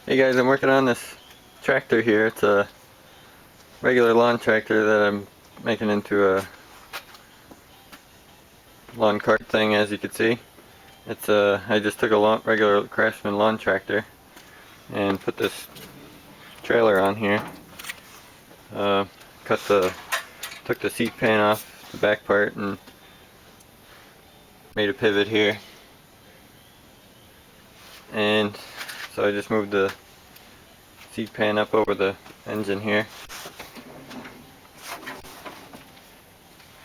Hey guys, I'm working on this tractor here. It's a regular lawn tractor that I'm making into a lawn cart thing, as you can see. I just took a regular Craftsman lawn tractor and put this trailer on here. Took the seat pan off the back part and made a pivot here. And so I just moved the seat pan up over the engine here.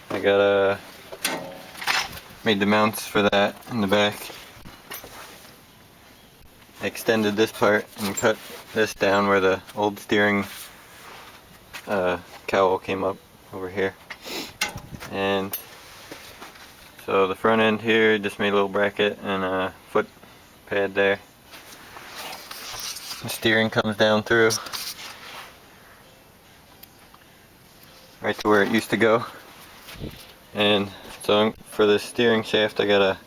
I made the mounts for that in the back. I extended this part and cut this down where the old steering cowl came up over here. And so the front end here, just made a little bracket and a foot pad there. The steering comes down through right to where it used to go. And so for the steering shaft, I gotta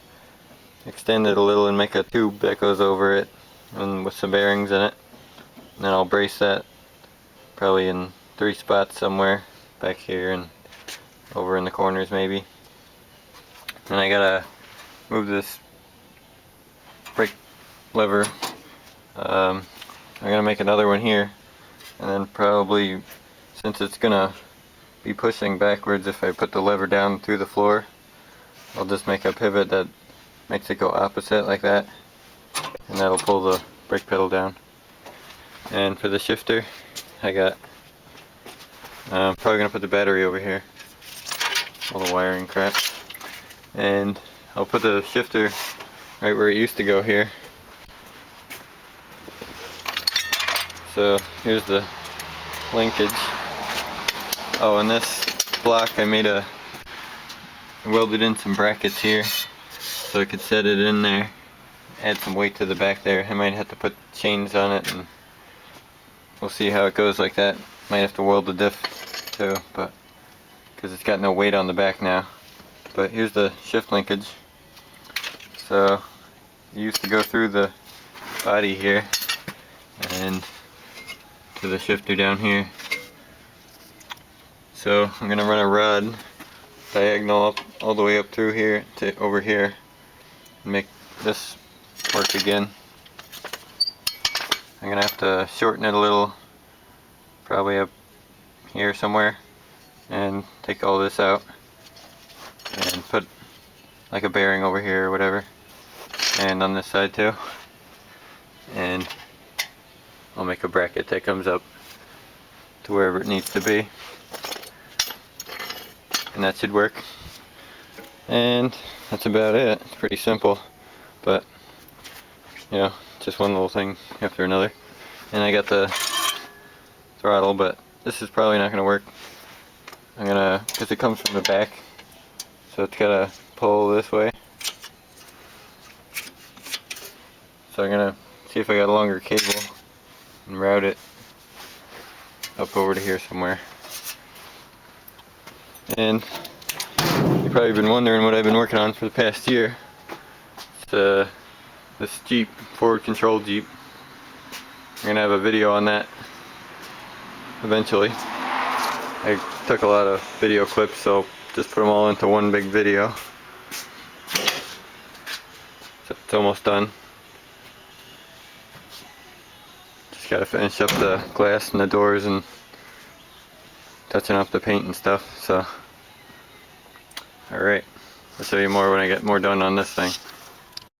extend it a little and make a tube that goes over it and with some bearings in it. And then I'll brace that probably in 3 spots somewhere back here and over in the corners maybe. And I gotta move this brake lever. I'm gonna make another one here, and then probably, since it's gonna be pushing backwards if I put the lever down through the floor, I'll just make a pivot that makes it go opposite like that, and that'll pull the brake pedal down. And for the shifter, I'm probably gonna put the battery over here, all the wiring crap, and I'll put the shifter right where it used to go here. So here's the linkage. Oh, and this block I welded in some brackets here so I could set it in there, add some weight to the back there. I might have to put chains on it, and we'll see how it goes like that. Might have to weld the diff too, but because it's got no weight on the back now. But here's the shift linkage. So it used to go through the body here and to the shifter down here. So I'm gonna run a rod diagonal up all the way up through here to over here and make this work again. I'm gonna have to shorten it a little, probably up here somewhere, and take all this out and put like a bearing over here or whatever, and on this side too, and I'll make a bracket that comes up to wherever it needs to be, and that should work. And that's about it. It's pretty simple, but you know, just one little thing after another. And I got the throttle, but this is probably not going to work. Because it comes from the back, so it's got to pull this way. So I'm going to see if I got a longer cable and route it up over to here somewhere. And you've probably been wondering what I've been working on for the past year. It's this Jeep, forward control Jeep. I'm gonna have a video on that eventually. I took a lot of video clips, so just put them all into one big video. So it's almost done. Just gotta finish up the glass and the doors and touching up the paint and stuff. So alright, I'll show you more when I get more done on this thing.